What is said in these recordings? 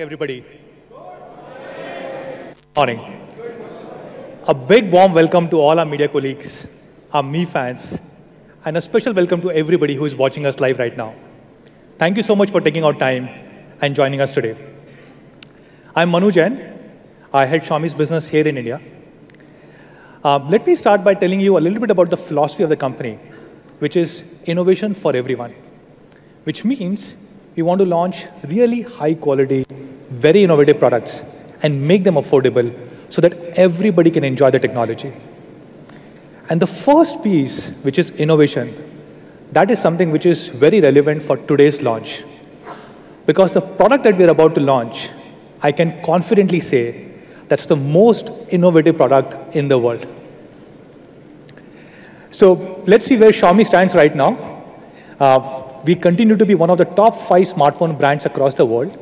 Morning, everybody. Morning. A big warm welcome to all our media colleagues, our Mi fans, and a special welcome to everybody who is watching us live right now. Thank you so much for taking out time and joining us today. I'm Manu Jain. I head Xiaomi's business here in India. Let me start by telling you a little bit about the philosophy of the company, which is innovation for everyone, which means we want to launch really high quality, very innovative products and make them affordable so that everybody can enjoy the technology. And the first piece, which is innovation, that is something which is very relevant for today's launch. Because the product that we're about to launch, I can confidently say that's the most innovative product in the world. So let's see where Xiaomi stands right now. We continue to be one of the top 5 smartphone brands across the world.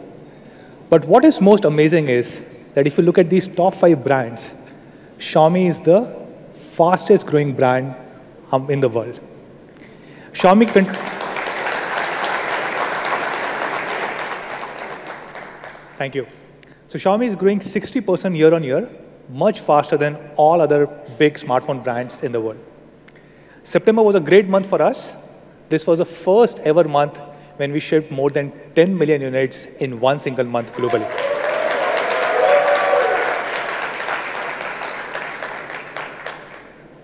But what is most amazing is that if you look at these top 5 brands, Xiaomi is the fastest growing brand in the world. Thank you. So Xiaomi is growing 60% year on year, much faster than all other big smartphone brands in the world. September was a great month for us. This was the first ever month when we shipped more than 10 million units in one single month globally.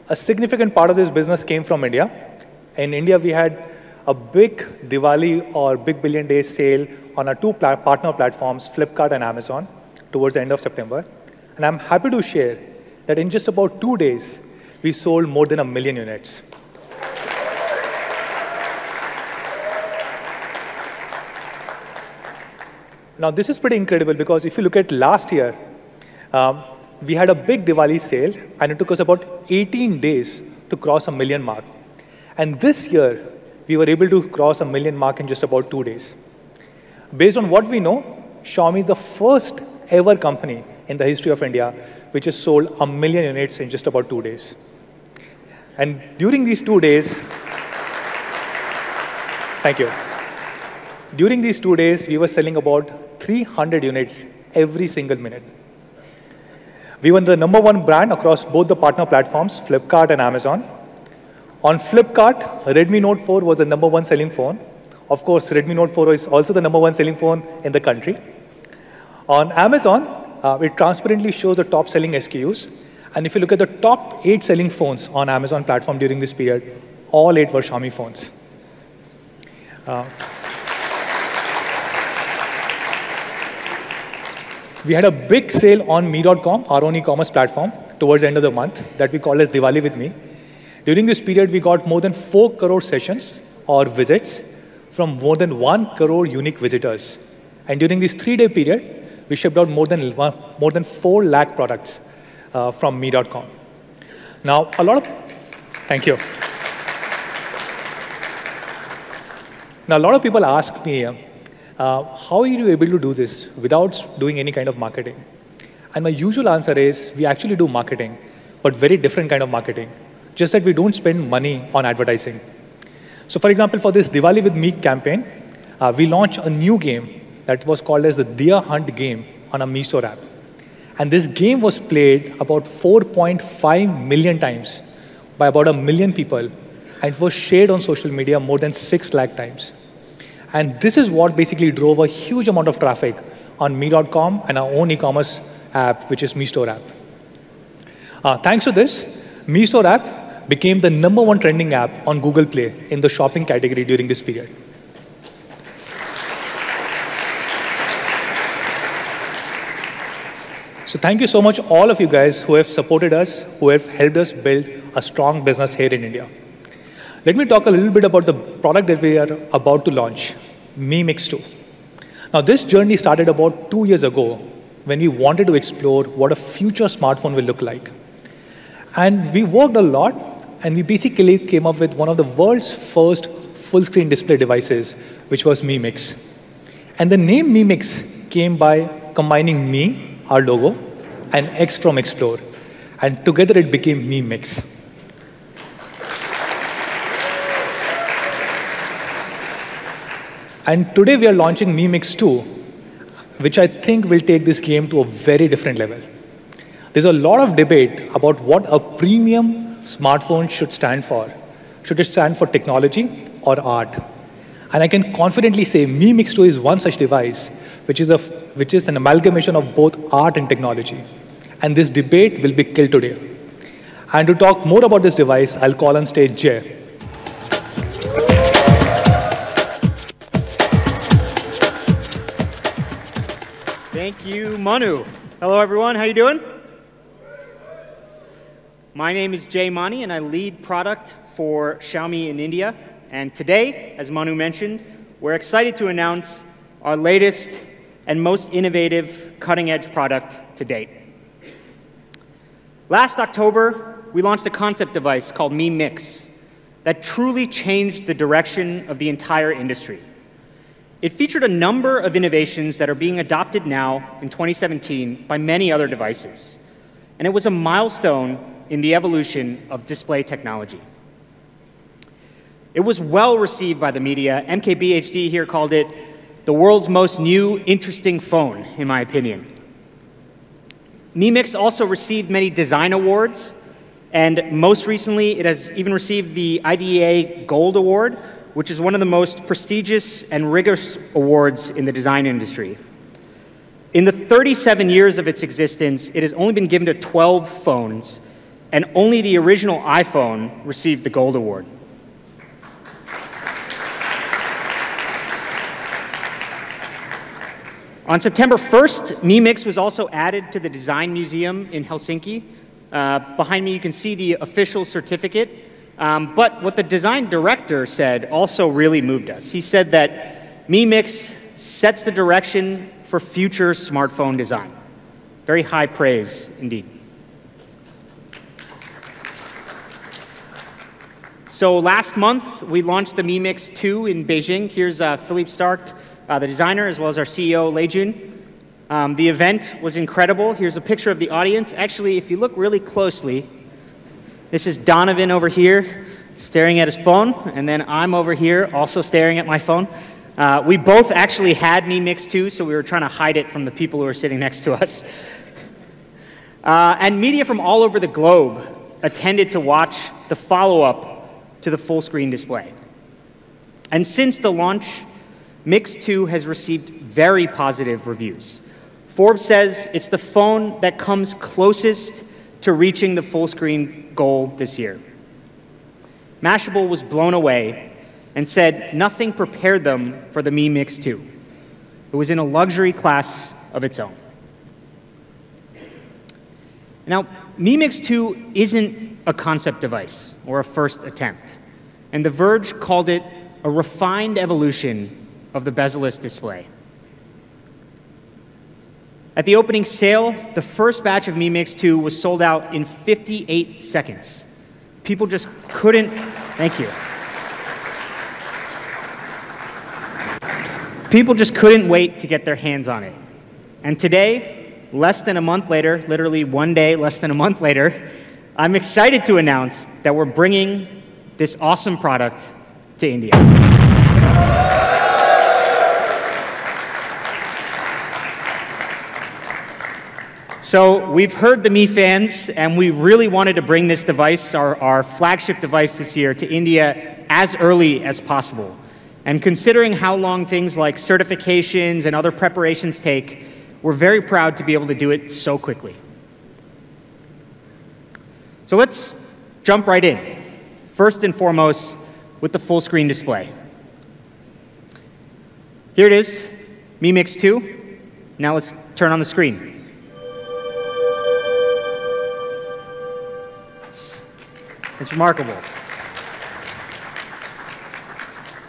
A significant part of this business came from India. In India, we had a big Diwali or Big Billion Days sale on our 2 partner platforms, Flipkart and Amazon, towards the end of September. And I'm happy to share that in just about 2 days, we sold more than 1 million units. Now, this is pretty incredible because if you look at last year, we had a big Diwali sale, and it took us about 18 days to cross 1 million mark. And this year, we were able to cross 1 million mark in just about 2 days. Based on what we know, Xiaomi is the first ever company in the history of India which has sold 1 million units in just about 2 days. And during these 2 days, thank you. During these 2 days, we were selling about 300 units every single minute. We were the #1 brand across both the partner platforms, Flipkart and Amazon. On Flipkart, Redmi Note 4 was the #1 selling phone. Of course, Redmi Note 4 is also the #1 selling phone in the country. On Amazon, it transparently shows the top selling SKUs. And if you look at the top 8 selling phones on Amazon platform during this period, all 8 were Xiaomi phones. We had a big sale on Mi.com, our own e-commerce platform, towards the end of the month that we call as Diwali with Mi. During this period, we got more than 4 crore sessions or visits from more than 1 crore unique visitors. And during this 3-day period, we shipped out more than 4 lakh products from Mi.com. Now, thank you. Now, a lot of people ask me, how are you able to do this without doing any kind of marketing? And my usual answer is, we actually do marketing, but very different kind of marketing. Just that we don't spend money on advertising. So for example, for this Diwali with Mi campaign, we launched a new game that was called as the Diya Hunt game on a Mi Store app. And this game was played about 4.5 million times by about 1 million people, and it was shared on social media more than 6 lakh times. And this is what basically drove a huge amount of traffic on Mi.com and our own e-commerce app, which is Mi Store app. Thanks to this, Mi Store app became the #1 trending app on Google Play in the shopping category during this period. So thank you so much, all of you guys who have supported us, who have helped us build a strong business here in India. Let me talk a little bit about the product that we are about to launch, Mi Mix 2. Now, this journey started about 2 years ago when we wanted to explore what a future smartphone will look like. And we worked a lot, and we basically came up with one of the world's first full-screen display devices, which was Mi Mix. And the name Mi Mix came by combining Mi, our logo, and X from Explore. And together it became Mi Mix. And today we are launching Mi Mix 2. which I think will take this game to a very different level. There's a lot of debate about what a premium smartphone should stand for. Should it stand for technology or art? And I can confidently say Mi Mix 2 is one such device, which is an amalgamation of both art and technology. And this debate will be killed today. And to talk more about this device, I'll call on stage Jay. Thank you, Manu. Hello, everyone. How you doing? My name is Jay Mani, and I lead product for Xiaomi in India. And today, as Manu mentioned, we're excited to announce our latest and most innovative cutting-edge product to date. Last October, we launched a concept device called Mi Mix that truly changed the direction of the entire industry. It featured a number of innovations that are being adopted now in 2017 by many other devices. And it was a milestone in the evolution of display technology. It was well received by the media. MKBHD here called it the world's most new, interesting phone, in my opinion. Mi Mix also received many design awards, and most recently, it has even received the IDEA Gold Award, which is one of the most prestigious and rigorous awards in the design industry. In the 37 years of its existence, it has only been given to 12 phones, and only the original iPhone received the Gold Award. On September 1st, Mi Mix was also added to the Design Museum in Helsinki. Behind me, you can see the official certificate. But what the design director said also really moved us. He said that Mi Mix sets the direction for future smartphone design. Very high praise indeed. So last month, we launched the Mi Mix 2 in Beijing. Here's Philippe Stark, the designer, as well as our CEO, Lei Jun. The event was incredible. Here's a picture of the audience. Actually, if you look really closely, this is Donovan over here staring at his phone, and then I'm over here also staring at my phone. We both actually had Mi Mix 2, so we were trying to hide it from the people who were sitting next to us. And media from all over the globe attended to watch the follow-up to the full-screen display. And since the launch, Mix 2 has received very positive reviews. Forbes says it's the phone that comes closest to reaching the full-screen goal this year. Mashable was blown away and said nothing prepared them for the Mi Mix 2. It was in a luxury class of its own. Now, Mi Mix 2 isn't a concept device or a first attempt, and The Verge called it a refined evolution of the bezel-less display. At the opening sale, the first batch of Mi Mix 2 was sold out in 58 seconds. People just couldn't, thank you. People just couldn't wait to get their hands on it. And today, less than a month later, literally one day, less than a month later, I'm excited to announce that we're bringing this awesome product to India. So we've heard the Mi fans, and we really wanted to bring this device, our flagship device this year, to India as early as possible. And considering how long things like certifications and other preparations take, we're very proud to be able to do it so quickly. So let's jump right in. First and foremost, with the full screen display. Here it is, Mi Mix 2. Now let's turn on the screen. It's remarkable.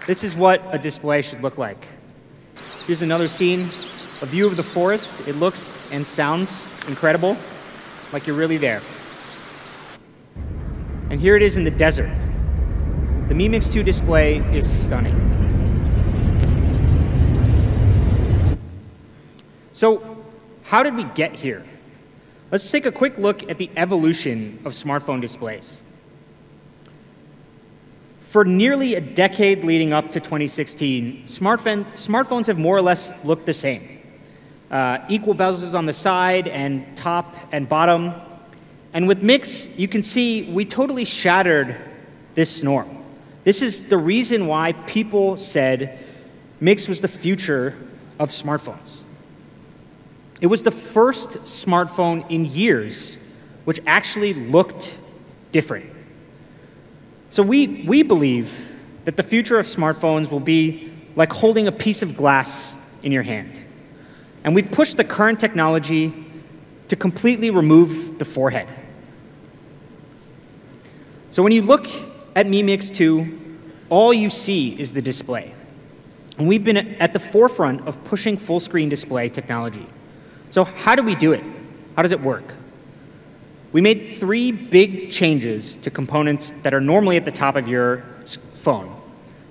This is what a display should look like. Here's another scene, a view of the forest. It looks and sounds incredible, like you're really there. And here it is in the desert. The Mi Mix 2 display is stunning. So, how did we get here? Let's take a quick look at the evolution of smartphone displays. For nearly a decade leading up to 2016, smartphones have more or less looked the same. equal bezels on the side and top and bottom. And with Mix, you can see we totally shattered this norm. This is the reason why people said Mix was the future of smartphones. It was the first smartphone in years which actually looked different. So we believe that the future of smartphones will be like holding a piece of glass in your hand. And we've pushed the current technology to completely remove the forehead. So when you look at Mi Mix 2, all you see is the display. And we've been at the forefront of pushing full-screen display technology. So how do we do it? How does it work? We made 3 big changes to components that are normally at the top of your phone.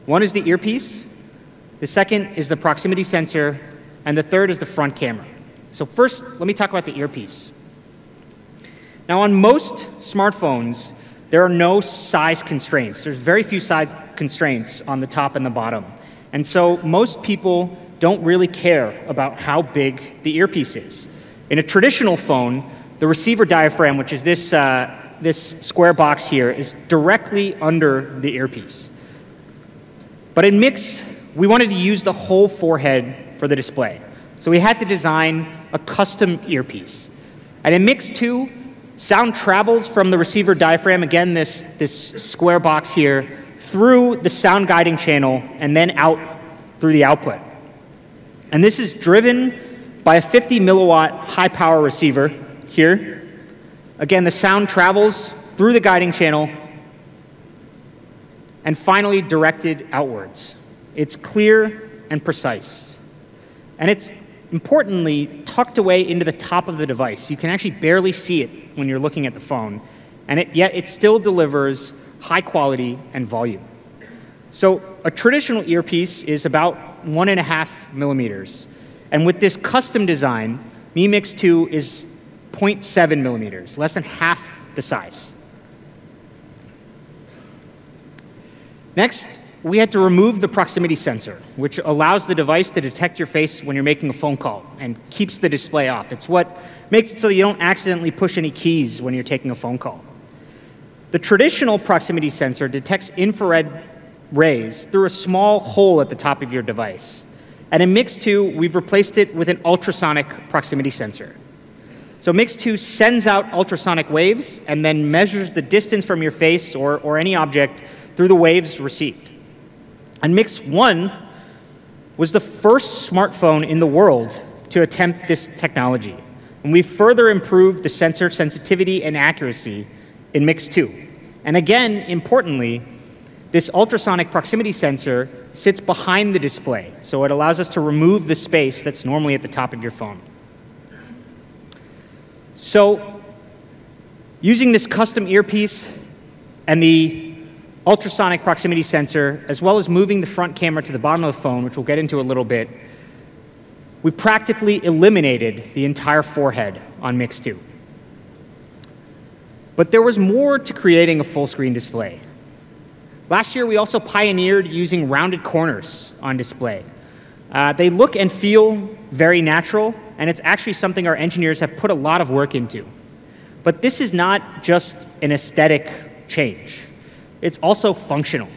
One is the earpiece, the second is the proximity sensor, and the third is the front camera. So first, let me talk about the earpiece. Now, on most smartphones, there are no size constraints. There's very few size constraints on the top and the bottom. And so most people don't really care about how big the earpiece is. In a traditional phone, the receiver diaphragm, which is this square box here, is directly under the earpiece. But in Mix, we wanted to use the whole forehead for the display. So we had to design a custom earpiece. And in Mix 2, sound travels from the receiver diaphragm, again, this square box here, through the sound guiding channel and then out through the output. And this is driven by a 50 milliwatt high power receiver here. Again, the sound travels through the guiding channel and finally directed outwards. It's clear and precise. And it's importantly tucked away into the top of the device. You can actually barely see it when you're looking at the phone, and yet it still delivers high quality and volume. So a traditional earpiece is about 1.5 millimeters. And with this custom design, Mi Mix 2 is 0.7 millimeters, less than half the size. Next, we had to remove the proximity sensor, which allows the device to detect your face when you're making a phone call and keeps the display off. It's what makes it so you don't accidentally push any keys when you're taking a phone call. The traditional proximity sensor detects infrared rays through a small hole at the top of your device. And in Mix 2, we've replaced it with an ultrasonic proximity sensor. So Mix 2 sends out ultrasonic waves and then measures the distance from your face or any object through the waves received. And Mix 1 was the first smartphone in the world to attempt this technology. And we further improved the sensor sensitivity and accuracy in Mix 2. And again, importantly, this ultrasonic proximity sensor sits behind the display, so it allows us to remove the space that's normally at the top of your phone. So using this custom earpiece and the ultrasonic proximity sensor, as well as moving the front camera to the bottom of the phone, which we'll get into a little bit, we practically eliminated the entire forehead on Mix 2. But there was more to creating a full-screen display. Last year, we also pioneered using rounded corners on display. They look and feel very natural, and it's actually something our engineers have put a lot of work into. But this is not just an aesthetic change. It's also functional.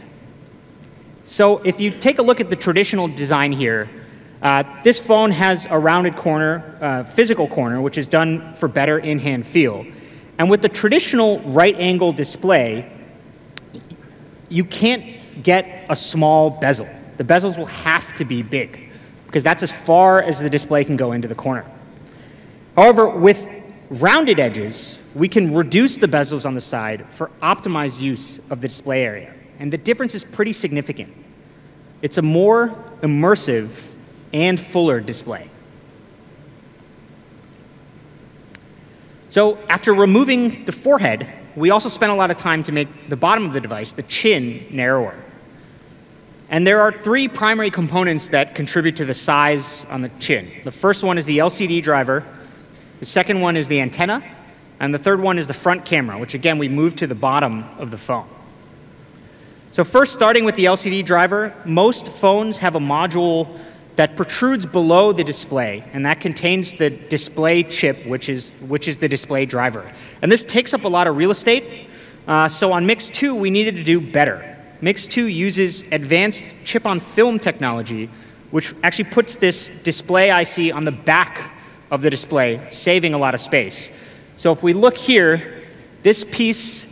So if you take a look at the traditional design here, this phone has a rounded corner, physical corner, which is done for better in-hand feel. And with the traditional right-angle display, you can't get a small bezel. The bezels will have to be big, because that's as far as the display can go into the corner. However, with rounded edges, we can reduce the bezels on the side for optimized use of the display area. And the difference is pretty significant. It's a more immersive and fuller display. So after removing the forehead, we also spent a lot of time to make the bottom of the device, the chin, narrower. And there are 3 primary components that contribute to the size on the chin. The first one is the LCD driver, the second one is the antenna, and the third one is the front camera, which again, we moved to the bottom of the phone. So first, starting with the LCD driver, most phones have a module that protrudes below the display, and that contains the display chip, which is the display driver. And this takes up a lot of real estate. So on Mix 2, we needed to do better. Mix 2 uses advanced chip-on-film technology, which actually puts this display IC on the back of the display, saving a lot of space. So if we look here, this piece,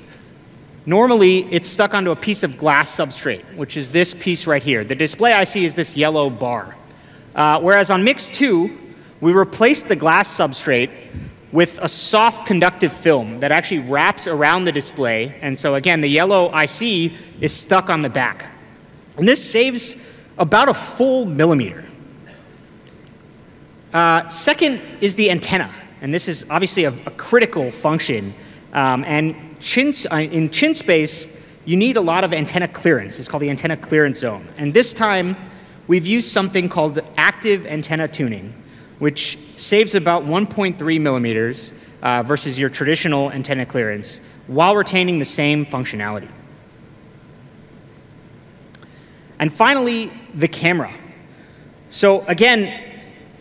normally it's stuck onto a piece of glass substrate, which is this piece right here. The display IC is this yellow bar. Whereas on Mix 2, we replaced the glass substrate with a soft conductive film that actually wraps around the display. And so again, the yellow IC is stuck on the back. And this saves about a full millimeter. Second is the antenna. And this is obviously a critical function. And in chin space, you need a lot of antenna clearance. It's called the antenna clearance zone. And this time, we've used something called active antenna tuning, which saves about 1.3 millimeters versus your traditional antenna clearance, while retaining the same functionality. And finally, the camera. So again,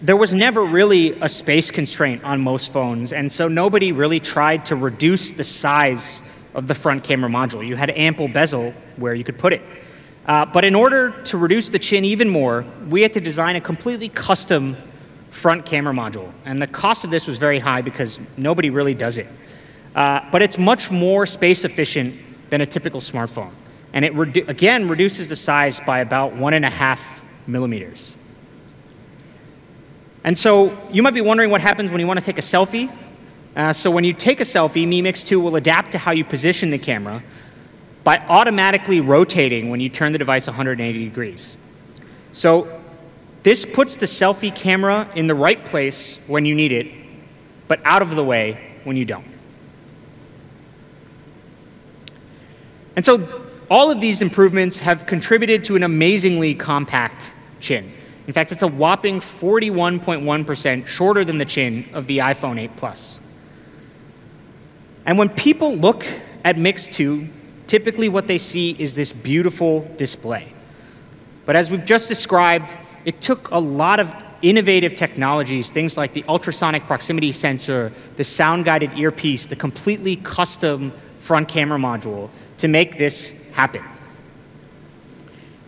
there was never really a space constraint on most phones, and so nobody really tried to reduce the size of the front camera module. You had ample bezel where you could put it. But in order to reduce the chin even more, we had to design a completely custom front camera module. And the cost of this was very high because nobody really does it. But it's much more space efficient than a typical smartphone. And it, again, reduces the size by about 1.5 millimeters. And so you might be wondering what happens when you want to take a selfie. So when you take a selfie, Mi Mix 2 will adapt to how you position the camera by automatically rotating when you turn the device 180 degrees. So this puts the selfie camera in the right place when you need it, but out of the way when you don't. And so all of these improvements have contributed to an amazingly compact chin. In fact, it's a whopping 41.1% shorter than the chin of the iPhone 8 Plus. And when people look at Mix 2, typically what they see is this beautiful display. But as we've just described, it took a lot of innovative technologies, things like the ultrasonic proximity sensor, the sound-guided earpiece, the completely custom front camera module to make this happen.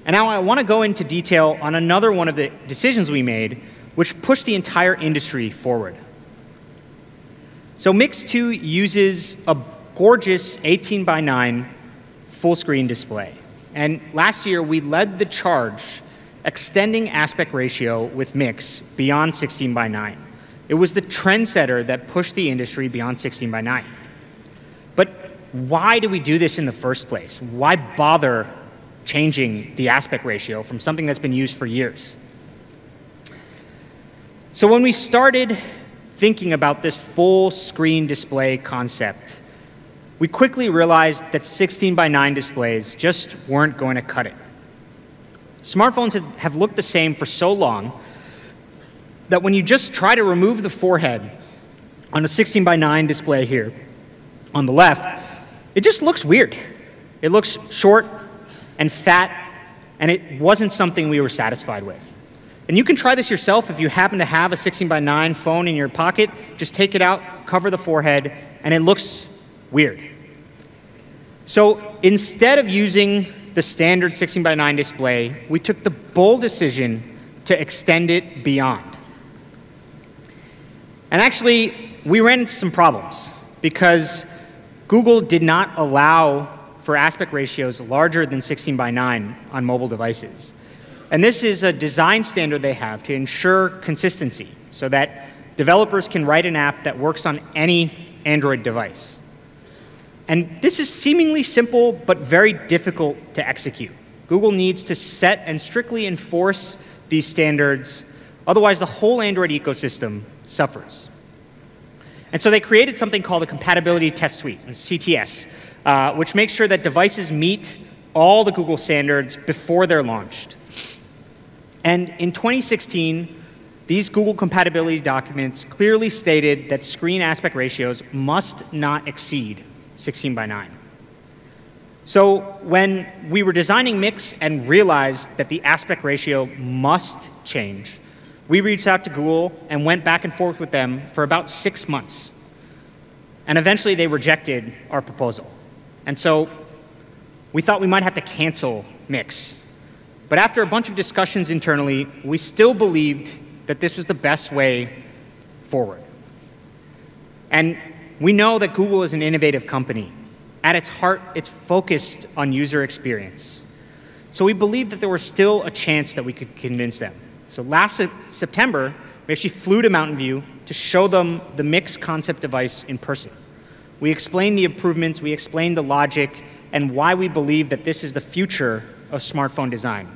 And now I want to go into detail on another one of the decisions we made, which pushed the entire industry forward. So Mix 2 uses a gorgeous 18:9 full-screen display. And last year, we led the charge extending aspect ratio with Mix beyond 16:9. It was the trendsetter that pushed the industry beyond 16:9. But why do we do this in the first place? Why bother changing the aspect ratio from something that's been used for years? So when we started thinking about this full screen display concept, we quickly realized that 16:9 displays just weren't going to cut it. Smartphones have looked the same for so long that when you just try to remove the forehead on a 16:9 display here on the left, it just looks weird. It looks short and fat, and it wasn't something we were satisfied with. And you can try this yourself if you happen to have a 16:9 phone in your pocket. Just take it out, cover the forehead, and it looks weird. So instead of using the standard 16:9 display, we took the bold decision to extend it beyond. And actually, we ran into some problems because Google did not allow for aspect ratios larger than 16:9 on mobile devices. And this is a design standard they have to ensure consistency so that developers can write an app that works on any Android device. And this is seemingly simple, but very difficult to execute. Google needs to set and strictly enforce these standards, otherwise the whole Android ecosystem suffers. And so they created something called a Compatibility Test Suite, CTS, which makes sure that devices meet all the Google standards before they're launched. And in 2016, these Google compatibility documents clearly stated that screen aspect ratios must not exceed 16:9. So when we were designing Mix and realized that the aspect ratio must change, we reached out to Google and went back and forth with them for about 6 months. And eventually they rejected our proposal. And so we thought we might have to cancel Mix. But after a bunch of discussions internally, we still believed that this was the best way forward. And we know that Google is an innovative company. At its heart, it's focused on user experience. So we believed that there was still a chance that we could convince them. So last September, we actually flew to Mountain View to show them the Mix concept device in person. We explained the improvements, we explained the logic, and why we believe that this is the future of smartphone design.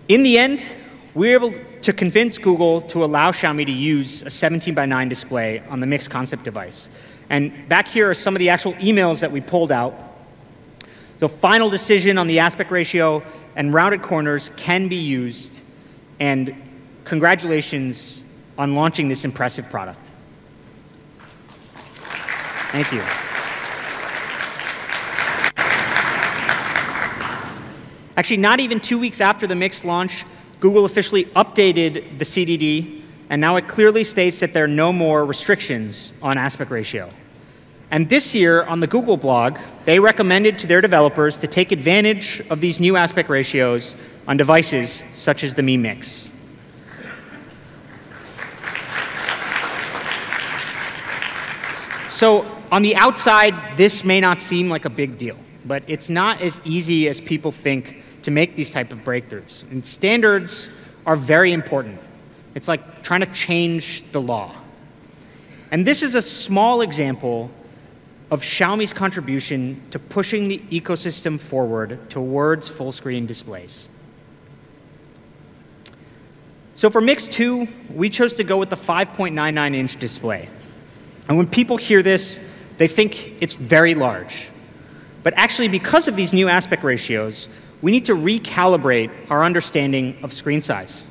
In the end, we were able to convince Google to allow Xiaomi to use a 17:9 display on the Mix concept device. And back here are some of the actual emails that we pulled out. The final decision on the aspect ratio and rounded corners can be used. And congratulations on launching this impressive product. Thank you. Actually, not even 2 weeks after the Mix launch, Google officially updated the CDD, and now it clearly states that there are no more restrictions on aspect ratio. And this year, on the Google blog, they recommended to their developers to take advantage of these new aspect ratios on devices such as the Mi Mix. So on the outside, this may not seem like a big deal, but it's not as easy as people think to make these type of breakthroughs. And standards are very important. It's like trying to change the law. And this is a small example of Xiaomi's contribution to pushing the ecosystem forward towards full-screen displays. So for Mix 2, we chose to go with the 5.99-inch display. And when people hear this, they think it's very large. But actually, because of these new aspect ratios, we need to recalibrate our understanding of screen size.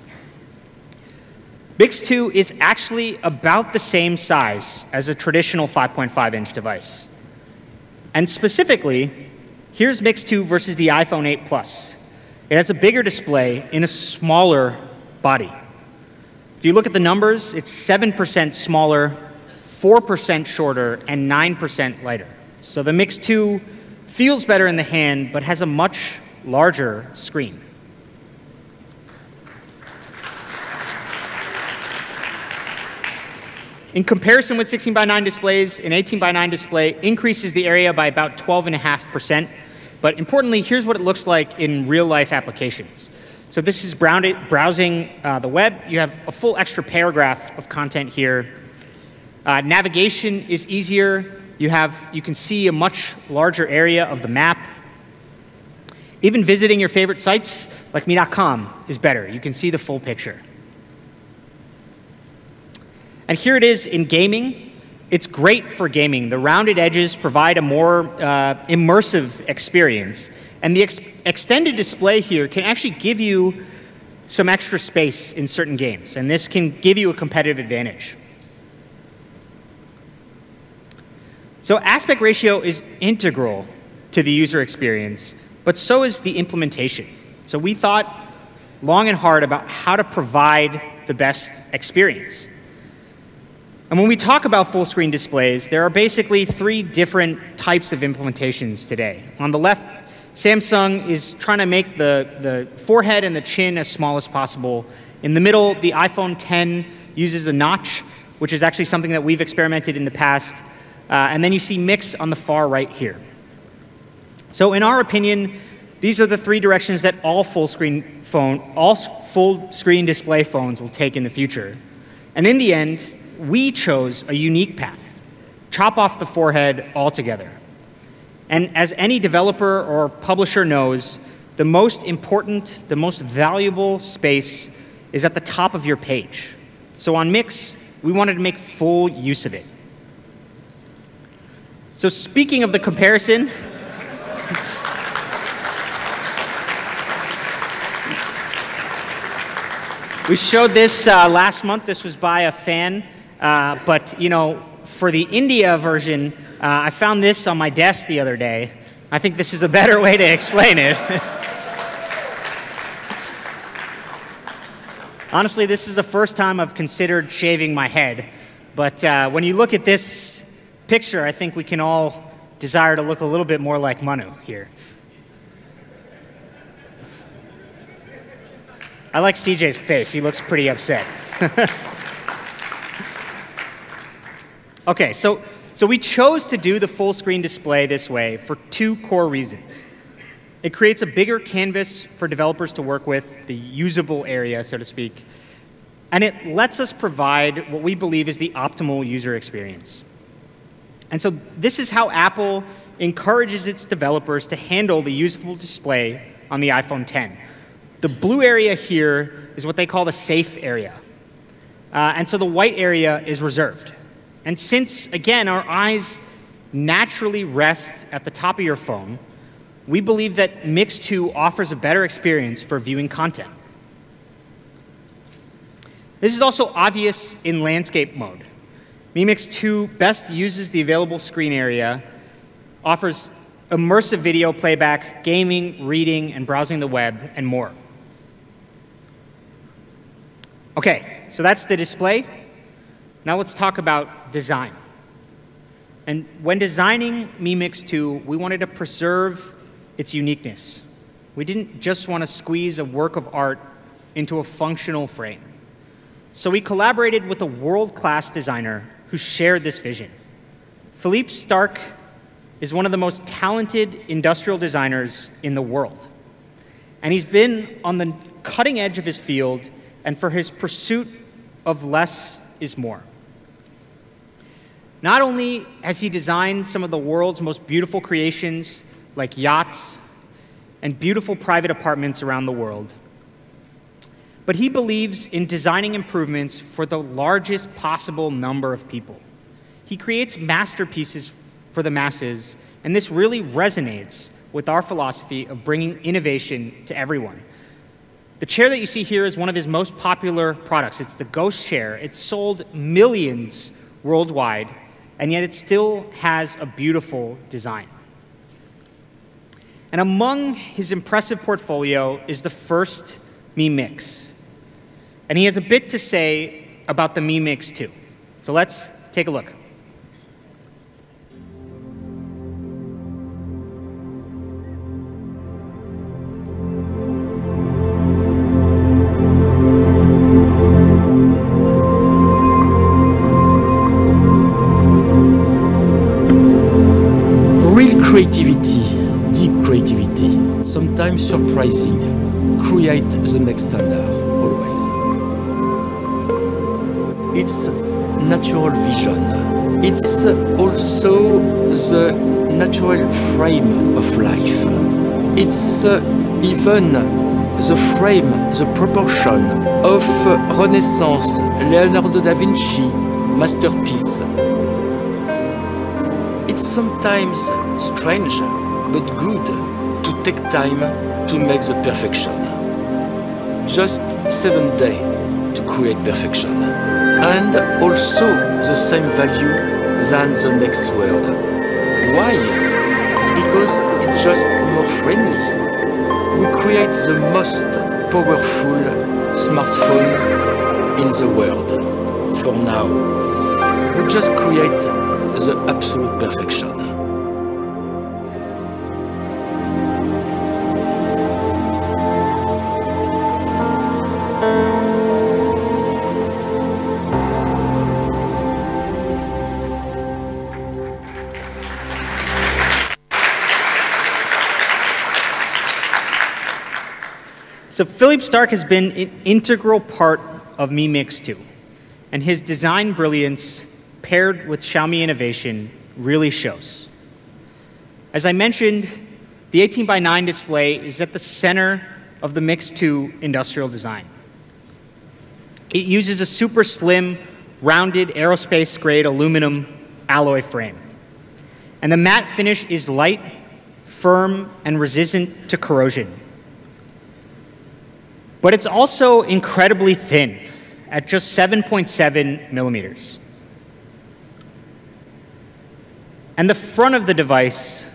Mix 2 is actually about the same size as a traditional 5.5-inch device. And specifically, here's Mix 2 versus the iPhone 8 Plus. It has a bigger display in a smaller body. If you look at the numbers, it's 7% smaller, 4% shorter, and 9% lighter. So the Mix 2 feels better in the hand, but has a much larger screen. In comparison with 16:9 displays, an 18:9 display increases the area by about 12.5%. But importantly, here's what it looks like in real-life applications. So this is browsing the web. You have a full extra paragraph of content here. Navigation is easier. You can see a much larger area of the map. Even visiting your favorite sites, like Mi.com, is better. You can see the full picture. And here it is in gaming. It's great for gaming. The rounded edges provide a more immersive experience. And the extended display here can actually give you some extra space in certain games. And this can give you a competitive advantage. So aspect ratio is integral to the user experience, but so is the implementation. So we thought long and hard about how to provide the best experience. And when we talk about full-screen displays, there are basically 3 different types of implementations today. On the left, Samsung is trying to make the forehead and the chin as small as possible. In the middle, the iPhone X uses a notch, which is actually something that we've experimented in the past. And then you see Mix on the far right here. So in our opinion, these are the 3 directions that all full-screen display phones will take in the future. And in the end, we chose a unique path: chop off the forehead altogether. And as any developer or publisher knows, the most important, the most valuable space is at the top of your page. So on Mix, we wanted to make full use of it. So speaking of the comparison, we showed this last month. This was by a fan. But for the India version, I found this on my desk the other day. I think this is a better way to explain it. Honestly, this is the first time I've considered shaving my head. But when you look at this picture, I think we can all desire to look a little bit more like Manu here. I like CJ's face. He looks pretty upset. OK, so we chose to do the full screen display this way for two core reasons. It creates a bigger canvas for developers to work with, the usable area, so to speak. And it lets us provide what we believe is the optimal user experience. And so this is how Apple encourages its developers to handle the usable display on the iPhone X. The blue area here is what they call the safe area. And so the white area is reserved. And since, again, our eyes naturally rest at the top of your phone, we believe that Mix 2 offers a better experience for viewing content. This is also obvious in landscape mode. Mi Mix 2 best uses the available screen area, offers immersive video playback, gaming, reading, and browsing the web, and more. OK, so that's the display. Now let's talk about design. And when designing Mi Mix 2, we wanted to preserve its uniqueness. We didn't just want to squeeze a work of art into a functional frame. So we collaborated with a world-class designer who shared this vision. Philippe Starck is one of the most talented industrial designers in the world. And he's been on the cutting edge of his field and for his pursuit of less is more. Not only has he designed some of the world's most beautiful creations, like yachts and beautiful private apartments around the world, but he believes in designing improvements for the largest possible number of people. He creates masterpieces for the masses, and this really resonates with our philosophy of bringing innovation to everyone. The chair that you see here is one of his most popular products. It's the Ghost Chair. It's sold millions worldwide, and yet it still has a beautiful design. And among his impressive portfolio is the first Mi Mix. And he has a bit to say about the Mi Mix 2. So let's take a look. Real creativity, deep creativity, sometimes surprising, create the next standard, always. It's natural vision. It's also the natural frame of life. It's even the frame, the proportion of Renaissance, Leonardo da Vinci masterpiece. It's sometimes strange, but good to take time to make the perfection. Just 7 days to create perfection. And also the same value than the next word. Why? It's because it's just more friendly. We create the most powerful smartphone in the world. For now, we just create the absolute perfection. So Philippe Starck has been an integral part of Mi Mix 2, and his design brilliance paired with Xiaomi innovation really shows. As I mentioned, the 18:9 display is at the center of the Mix 2 industrial design. It uses a super slim, rounded aerospace-grade aluminum alloy frame. And the matte finish is light, firm, and resistant to corrosion. But it's also incredibly thin, at just 7.7 millimeters. And the front of the device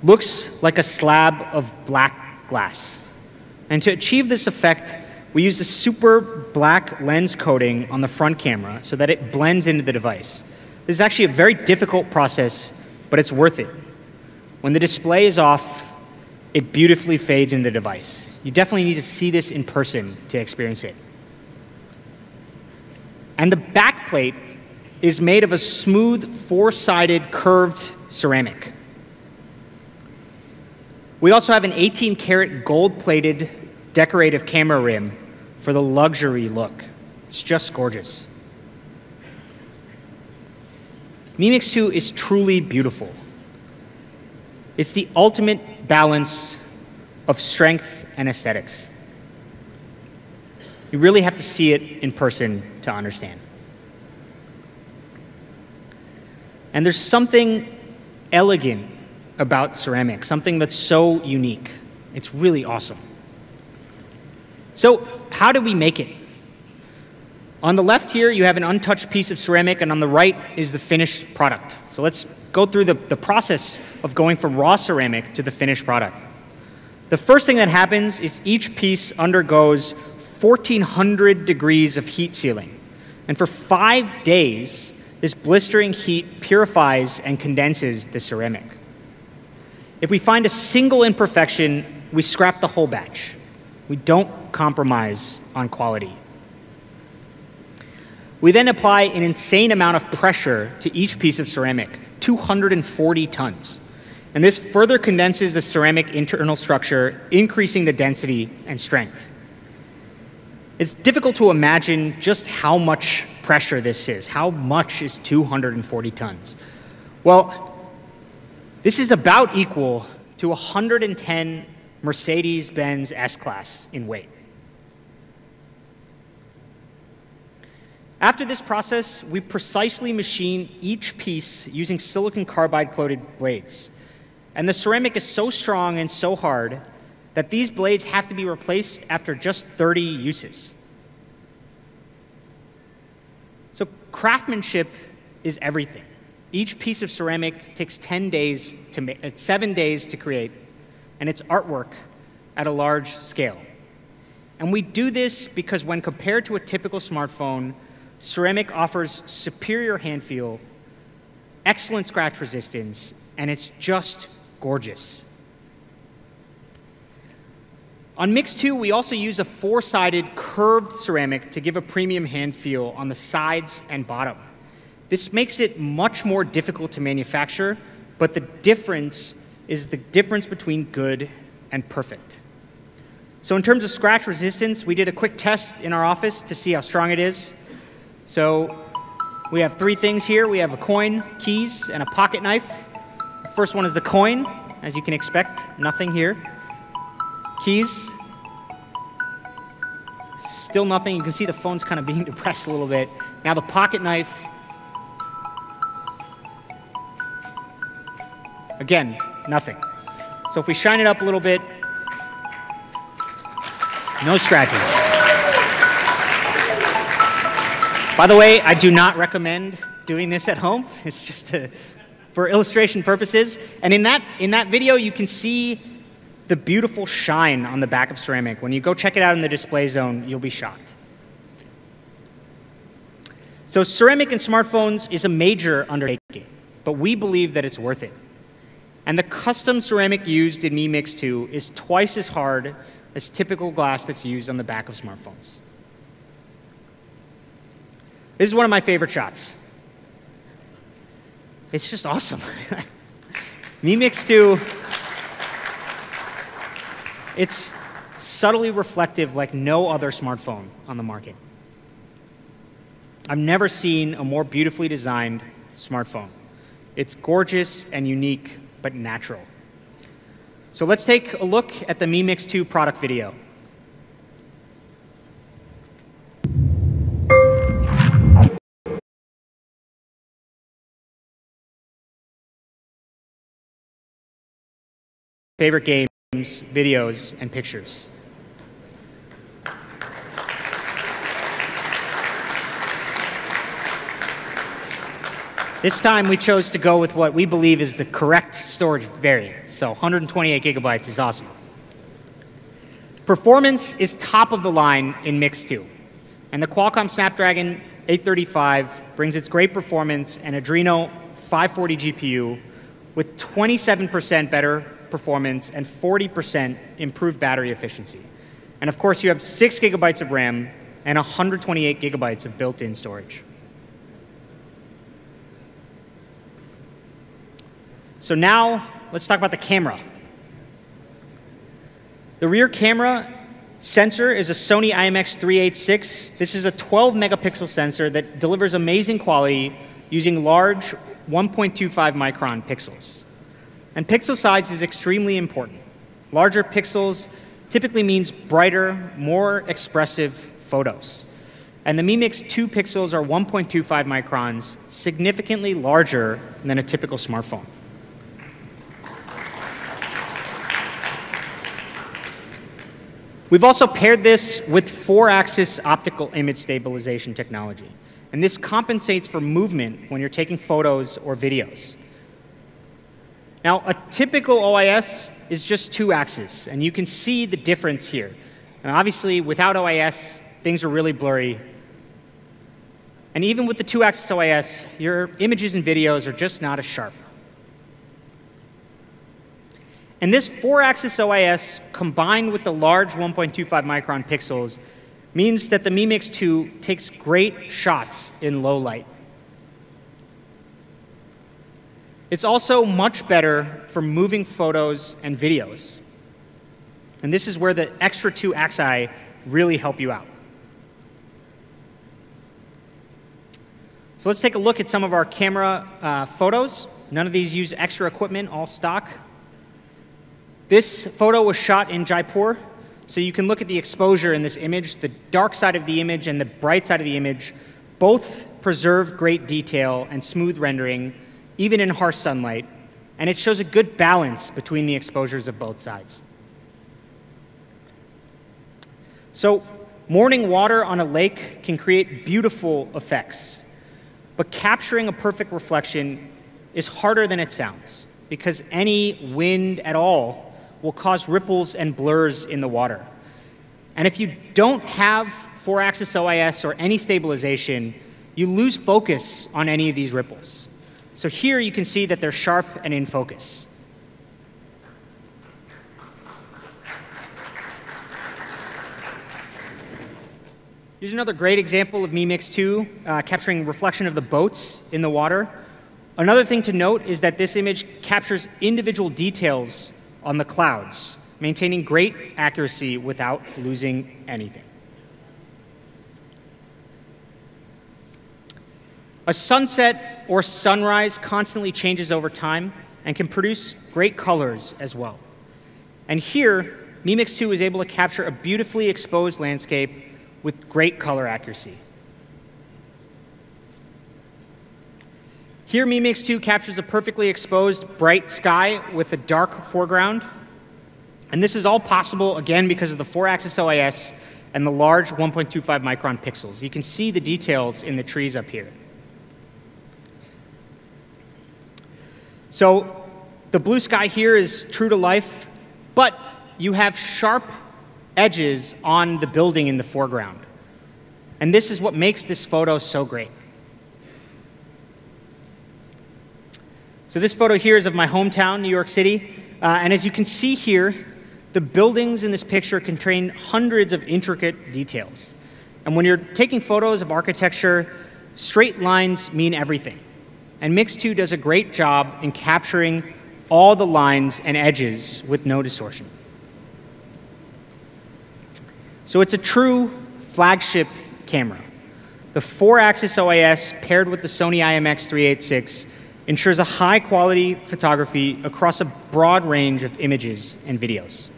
looks like a slab of black glass. And to achieve this effect, we use a super black lens coating on the front camera so that it blends into the device. This is actually a very difficult process, but it's worth it. When the display is off, it beautifully fades in the device. You definitely need to see this in person to experience it. And the back plate is made of a smooth, four-sided, curved ceramic. We also have an 18-karat gold-plated decorative camera rim for the luxury look. It's just gorgeous. Mi Mix 2 is truly beautiful. It's the ultimate balance of strength and aesthetics. You really have to see it in person to understand. And there's something elegant about ceramic, something that's so unique. It's really awesome. So how do we make it? On the left here, you have an untouched piece of ceramic, and on the right is the finished product. So let's go through the process of going from raw ceramic to the finished product. The first thing that happens is each piece undergoes 1,400 degrees of heat sealing. And for 5 days, this blistering heat purifies and condenses the ceramic. If we find a single imperfection, we scrap the whole batch. We don't compromise on quality. We then apply an insane amount of pressure to each piece of ceramic, 240 tons. And this further condenses the ceramic internal structure, increasing the density and strength. It's difficult to imagine just how much pressure this is. How much is 240 tons? Well, this is about equal to 110 Mercedes-Benz S-Class in weight. After this process, we precisely machine each piece using silicon carbide-coated blades. And the ceramic is so strong and so hard that these blades have to be replaced after just 30 uses. So craftsmanship is everything. Each piece of ceramic takes 7 days to create, and it's artwork at a large scale. And we do this because when compared to a typical smartphone, ceramic offers superior hand feel, excellent scratch resistance, and it's just gorgeous. On Mix 2, we also use a four-sided curved ceramic to give a premium hand feel on the sides and bottom. This makes it much more difficult to manufacture, but the difference is the difference between good and perfect. So in terms of scratch resistance, we did a quick test in our office to see how strong it is. So we have 3 things here. We have a coin, keys, and a pocket knife. The first one is the coin. As you can expect, nothing here. Keys. Still nothing. You can see the phone's kind of being depressed a little bit. Now the pocket knife. Again, nothing. So if we shine it up a little bit, no scratches. By the way, I do not recommend doing this at home. It's just for illustration purposes. And in that video, you can see the beautiful shine on the back of ceramic. When you go check it out in the display zone, you'll be shocked. So ceramic in smartphones is a major undertaking, but we believe that it's worth it. And the custom ceramic used in Mi Mix 2 is twice as hard as typical glass that's used on the back of smartphones. This is one of my favorite shots. It's just awesome. Mi Mix 2, it's subtly reflective like no other smartphone on the market. I've never seen a more beautifully designed smartphone. It's gorgeous and unique, but natural. So let's take a look at the Mi Mix 2 product video. Favorite games, videos, and pictures. This time we chose to go with what we believe is the correct storage variant. So 128 gigabytes is awesome. Performance is top of the line in Mix 2. And the Qualcomm Snapdragon 835 brings its great performance and Adreno 540 GPU with 27% better performance and 40% improved battery efficiency. And of course, you have 6 gigabytes of RAM and 128 gigabytes of built-in storage. So now, let's talk about the camera. The rear camera sensor is a Sony IMX386. This is a 12 megapixel sensor that delivers amazing quality using large 1.25 micron pixels. And pixel size is extremely important. Larger pixels typically means brighter, more expressive photos. And the Mi Mix 2 pixels are 1.25 microns, significantly larger than a typical smartphone. We've also paired this with 4-axis optical image stabilization technology. And this compensates for movement when you're taking photos or videos. Now, a typical OIS is just 2 axes, and you can see the difference here. And obviously, without OIS, things are really blurry. And even with the 2-axis OIS, your images and videos are just not as sharp. And this 4-axis OIS, combined with the large 1.25 micron pixels, means that the Mi Mix 2 takes great shots in low light. It's also much better for moving photos and videos. And this is where the extra 2 axi really help you out. So let's take a look at some of our camera photos. None of these use extra equipment, all stock. This photo was shot in Jaipur, so you can look at the exposure in this image. The dark side of the image and the bright side of the image both preserve great detail and smooth rendering, even in harsh sunlight, and it shows a good balance between the exposures of both sides. So, morning water on a lake can create beautiful effects, but capturing a perfect reflection is harder than it sounds, because any wind at all will cause ripples and blurs in the water. And if you don't have 4-axis OIS or any stabilization, you lose focus on any of these ripples. So here you can see that they're sharp and in focus. Here's another great example of Mi Mix 2 capturing reflection of the boats in the water. Another thing to note is that this image captures individual details on the clouds, maintaining great accuracy without losing anything. A sunset or sunrise constantly changes over time and can produce great colors as well. And here, Mi Mix 2 is able to capture a beautifully exposed landscape with great color accuracy. Here, Mi Mix 2 captures a perfectly exposed bright sky with a dark foreground. And this is all possible, again, because of the 4-axis OIS and the large 1.25 micron pixels. You can see the details in the trees up here. So the blue sky here is true to life, but you have sharp edges on the building in the foreground. And this is what makes this photo so great. So this photo here is of my hometown, New York City. And as you can see here, the buildings in this picture contain hundreds of intricate details. And when you're taking photos of architecture, straight lines mean everything. And Mix 2 does a great job in capturing all the lines and edges with no distortion. So it's a true flagship camera. The 4-axis OIS paired with the Sony IMX386 ensures a high-quality photography across a broad range of images and videos.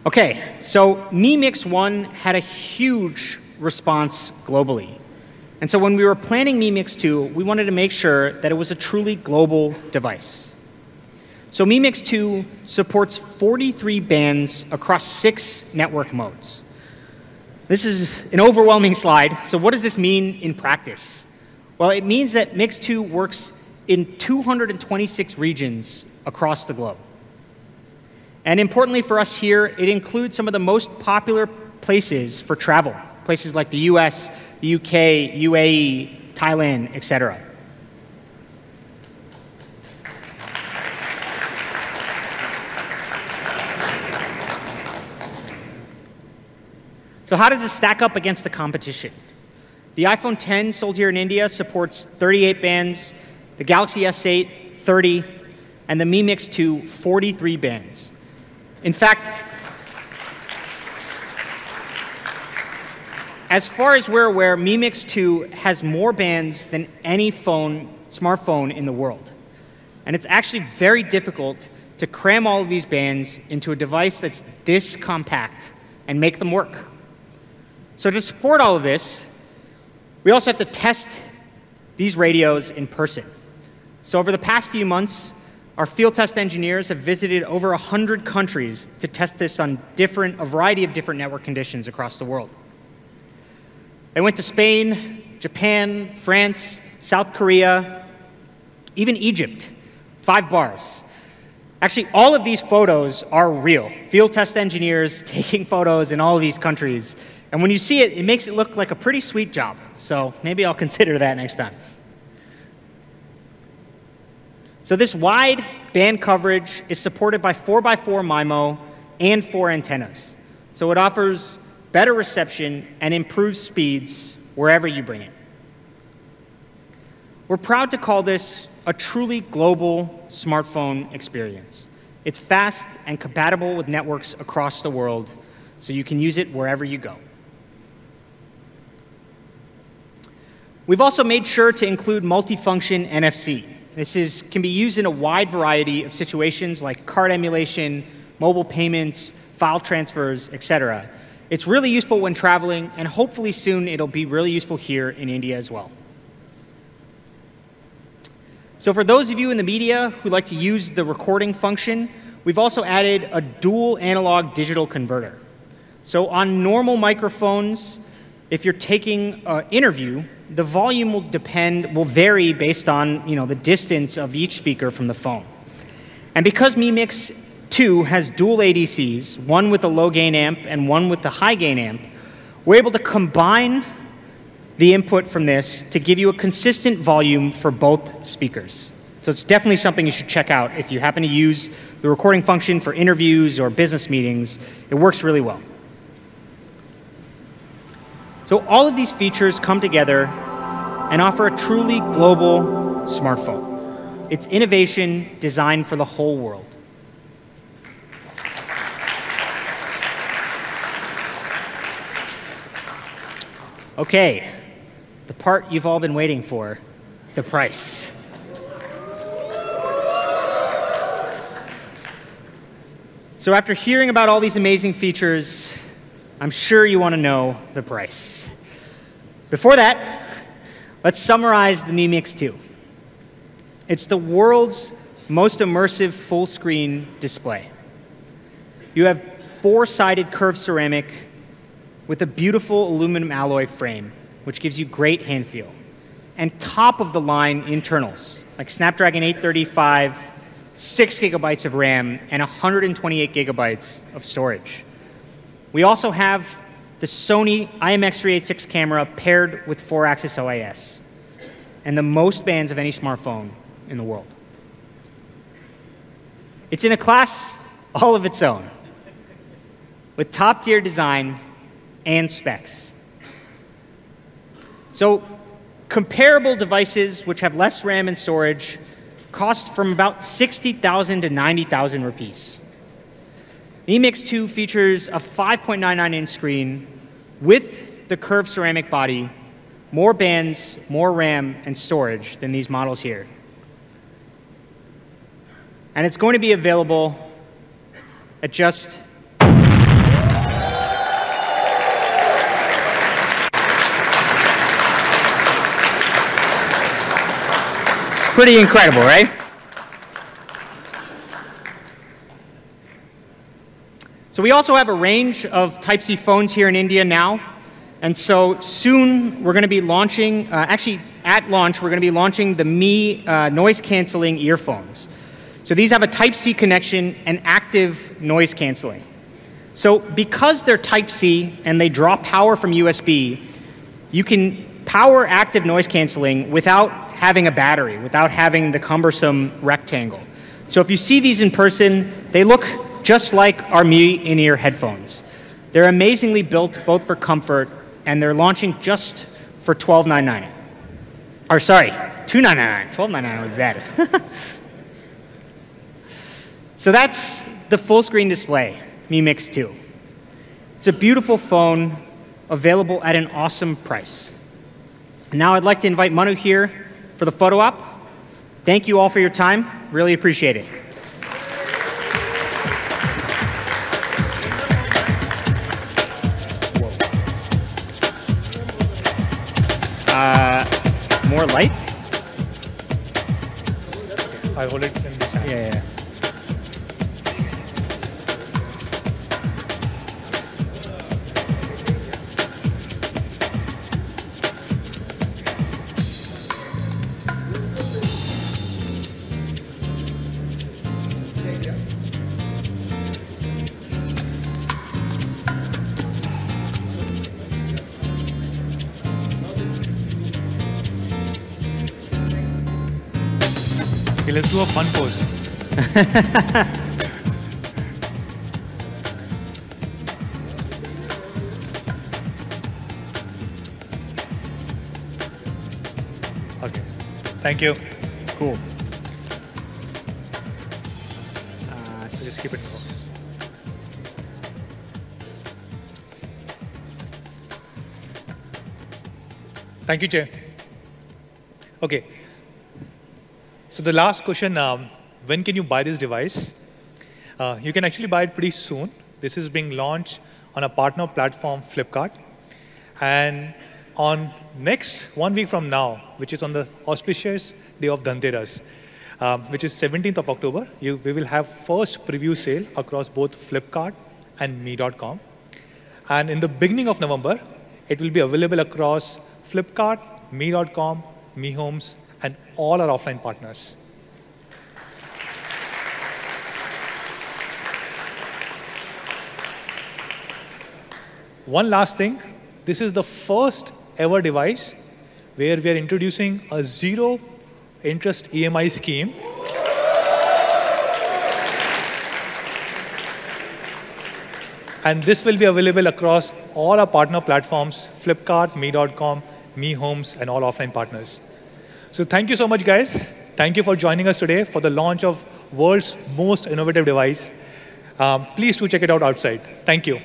Okay, so Mi Mix 1 had a huge response globally. And so when we were planning Mi Mix 2, we wanted to make sure that it was a truly global device. So Mi Mix 2 supports 43 bands across 6 network modes. This is an overwhelming slide. So what does this mean in practice? Well, it means that Mix 2 works in 226 regions across the globe. And importantly for us here, it includes some of the most popular places for travel, places like the US, the UK, UAE, Thailand, etc. So how does this stack up against the competition? The iPhone X sold here in India supports 38 bands, the Galaxy S8, 30, and the Mi Mix 2, 43 bands. In fact, as far as we're aware, Mi Mix 2 has more bands than any smartphone in the world. And it's actually very difficult to cram all of these bands into a device that's this compact and make them work. So to support all of this, we also have to test these radios in person. So over the past few months, our field test engineers have visited over 100 countries to test this on a variety of different network conditions across the world. They went to Spain, Japan, France, South Korea, even Egypt, 5 bars. Actually, all of these photos are real. Field test engineers taking photos in all of these countries. And when you see it, it makes it look like a pretty sweet job. So maybe I'll consider that next time. So this wide band coverage is supported by 4x4 MIMO and 4 antennas. So it offers better reception and improved speeds wherever you bring it. We're proud to call this a truly global smartphone experience. It's fast and compatible with networks across the world, so you can use it wherever you go. We've also made sure to include multifunction NFC. This can be used in a wide variety of situations like card emulation, mobile payments, file transfers, etc. It's really useful when traveling, and hopefully soon it'll be really useful here in India as well. So for those of you in the media who like to use the recording function, we've also added a dual analog digital converter. So on normal microphones, if you're taking an interview, the volume will vary based on the distance of each speaker from the phone. And because Mi Mix 2 has dual ADCs, one with the low gain amp and one with the high gain amp, we're able to combine the input from this to give you a consistent volume for both speakers. So it's definitely something you should check out if you happen to use the recording function for interviews or business meetings. It works really well. So all of these features come together and offer a truly global smartphone. It's innovation designed for the whole world. Okay, the part you've all been waiting for, the price. So after hearing about all these amazing features, I'm sure you want to know the price. Before that, let's summarize the Mi Mix 2. It's the world's most immersive full-screen display. You have 4-sided curved ceramic with a beautiful aluminum alloy frame, which gives you great hand feel, and top-of-the-line internals, like Snapdragon 835, 6 gigabytes of RAM, and 128 gigabytes of storage. We also have the Sony IMX386 camera paired with 4-axis OIS, and the most bands of any smartphone in the world. It's in a class all of its own, with top-tier design and specs. So comparable devices which have less RAM and storage cost from about 60,000 to 90,000 rupees. Mi Mix 2 features a 5.99-inch screen with the curved ceramic body, more bands, more RAM, and storage than these models here. And it's going to be available at just pretty incredible, right? So we also have a range of Type-C phones here in India now. And so soon we're going to be launching, actually at launch, we're going to be launching the Mi noise canceling earphones. So these have a Type-C connection and active noise canceling. So because they're Type-C and they draw power from USB, you can power active noise canceling without having a battery, without having the cumbersome rectangle. So if you see these in person, they look just like our Mi in-ear headphones. They're amazingly built both for comfort, and they're launching just for $12.99. Or sorry, $2.99. $12.99 would be better. So that's the full screen display, Mi Mix 2. It's a beautiful phone available at an awesome price. Now I'd like to invite Manu here for the photo op. Thank you all for your time. Really appreciate it. More light? I'll hold it in this hand. Yeah. Okay, let's do a fun pose. Okay, thank you. Cool. So just keep it. Thank you, Chair. Okay. So the last question, when can you buy this device? You can actually buy it pretty soon. This is being launched on a partner platform, Flipkart. And on next 1 week from now, which is on the auspicious day of Dhanteras, which is 17th of October, we will have first preview sale across both Flipkart and Mi.com. And in the beginning of November, it will be available across Flipkart, Mi.com, Mi Homes, and all our offline partners. One last thing, this is the first ever device where we are introducing a zero interest EMI scheme. And this will be available across all our partner platforms, Flipkart, Mi.com, Mi Homes, and all offline partners. So thank you so much, guys. Thank you for joining us today for the launch of world's most innovative device. Please do check it out outside. Thank you.